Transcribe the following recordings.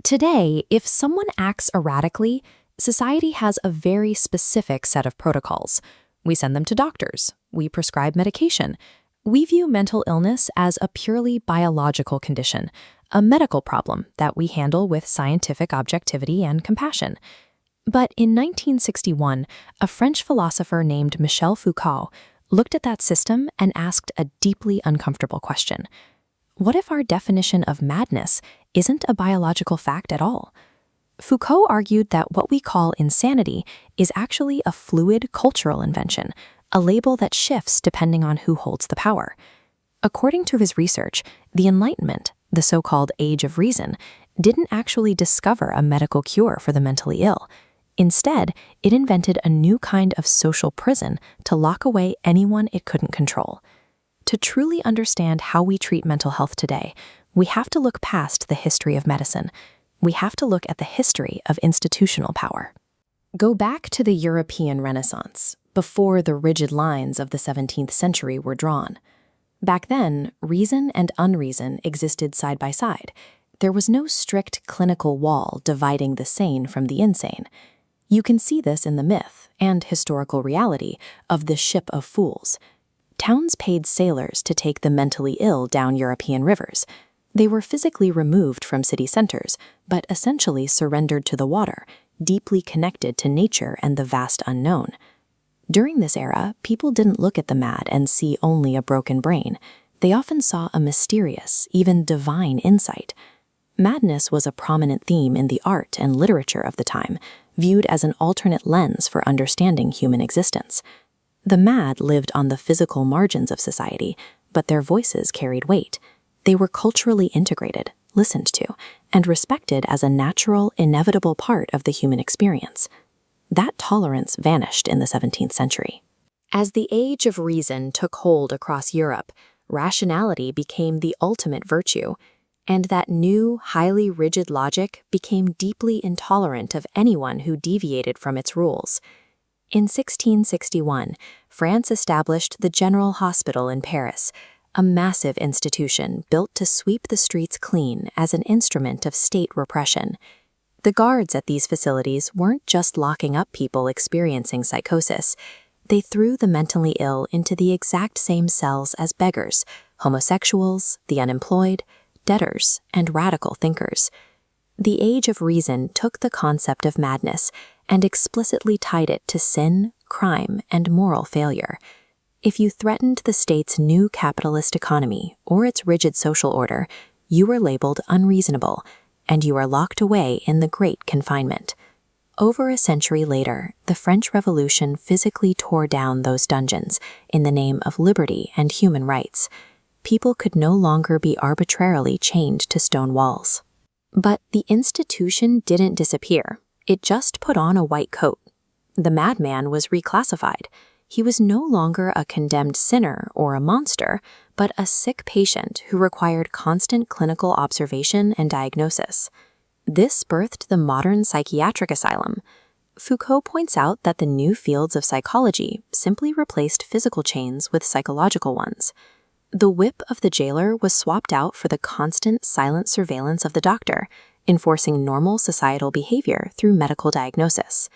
Today, if someone acts erratically, society has a very specific set of protocols. We send them to doctors. We prescribe medication. We view mental illness as a purely biological condition, a medical problem that we handle with scientific objectivity and compassion. But in 1961, a French philosopher named Michel Foucault looked at that system and asked a deeply uncomfortable question. What if our definition of madness isn't a biological fact at all? Foucault argued that what we call insanity is actually a fluid cultural invention, a label that shifts depending on who holds the power. According to his research, the Enlightenment, the so-called Age of Reason, didn't actually discover a medical cure for the mentally ill. Instead, it invented a new kind of social prison to lock away anyone it couldn't control. To truly understand how we treat mental health today, we have to look past the history of medicine. We have to look at the history of institutional power. Go back to the European Renaissance, before the rigid lines of the 17th century were drawn. Back then, reason and unreason existed side by side. There was no strict clinical wall dividing the sane from the insane. You can see this in the myth and historical reality of the Ship of Fools. Towns paid sailors to take the mentally ill down European rivers. They were physically removed from city centers, but essentially surrendered to the water, deeply connected to nature and the vast unknown. During this era, people didn't look at the mad and see only a broken brain. They often saw a mysterious, even divine insight. Madness was a prominent theme in the art and literature of the time, viewed as an alternate lens for understanding human existence. The mad lived on the physical margins of society, but their voices carried weight. They were culturally integrated, listened to, and respected as a natural, inevitable part of the human experience. That tolerance vanished in the 17th century. As the Age of Reason took hold across Europe, rationality became the ultimate virtue, and that new, highly rigid logic became deeply intolerant of anyone who deviated from its rules. In 1661, France established the General Hospital in Paris, a massive institution built to sweep the streets clean as an instrument of state repression. The guards at these facilities weren't just locking up people experiencing psychosis. They threw the mentally ill into the exact same cells as beggars, homosexuals, the unemployed, debtors, and radical thinkers. The Age of Reason took the concept of madness and explicitly tied it to sin, crime, and moral failure. If you threatened the state's new capitalist economy or its rigid social order, you were labeled unreasonable, and you were locked away in the Great Confinement. Over a century later, the French Revolution physically tore down those dungeons in the name of liberty and human rights. People could no longer be arbitrarily chained to stone walls. But the institution didn't disappear. It just put on a white coat. The madman was reclassified. He was no longer a condemned sinner or a monster, but a sick patient who required constant clinical observation and diagnosis. This birthed the modern psychiatric asylum. Foucault points out that the new fields of psychology simply replaced physical chains with psychological ones. The whip of the jailer was swapped out for the constant silent surveillance of the doctor, enforcing normal societal behavior through medical diagnosis.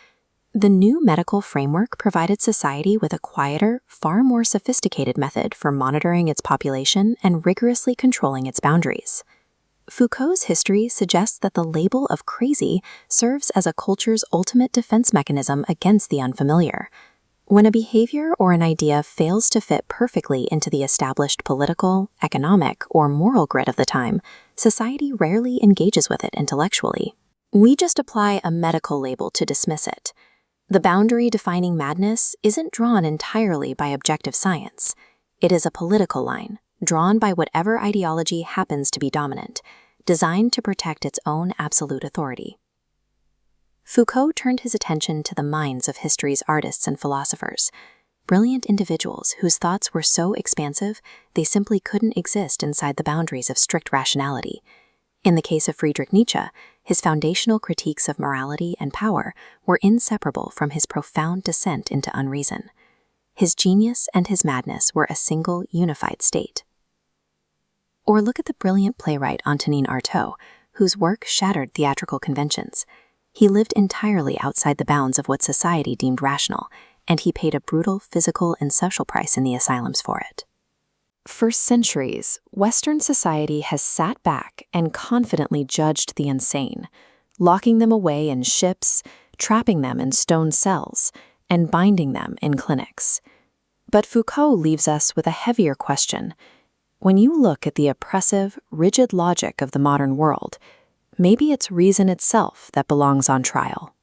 The new medical framework provided society with a quieter, far more sophisticated method for monitoring its population and rigorously controlling its boundaries. Foucault's history suggests that the label of crazy serves as a culture's ultimate defense mechanism against the unfamiliar. When a behavior or an idea fails to fit perfectly into the established political, economic, or moral grid of the time, society rarely engages with it intellectually. We just apply a medical label to dismiss it. The boundary defining madness isn't drawn entirely by objective science. It is a political line, drawn by whatever ideology happens to be dominant, designed to protect its own absolute authority. Foucault turned his attention to the minds of history's artists and philosophers, brilliant individuals whose thoughts were so expansive they simply couldn't exist inside the boundaries of strict rationality. In the case of Friedrich Nietzsche, his foundational critiques of morality and power were inseparable from his profound descent into unreason. His genius and his madness were a single, unified state. Or look at the brilliant playwright Antonin Artaud, whose work shattered theatrical conventions. He lived entirely outside the bounds of what society deemed rational, and he paid a brutal physical and social price in the asylums for it. For centuries, Western society has sat back and confidently judged the insane, locking them away in ships, trapping them in stone cells, and binding them in clinics. But Foucault leaves us with a heavier question. When you look at the oppressive, rigid logic of the modern world, maybe it's reason itself that belongs on trial.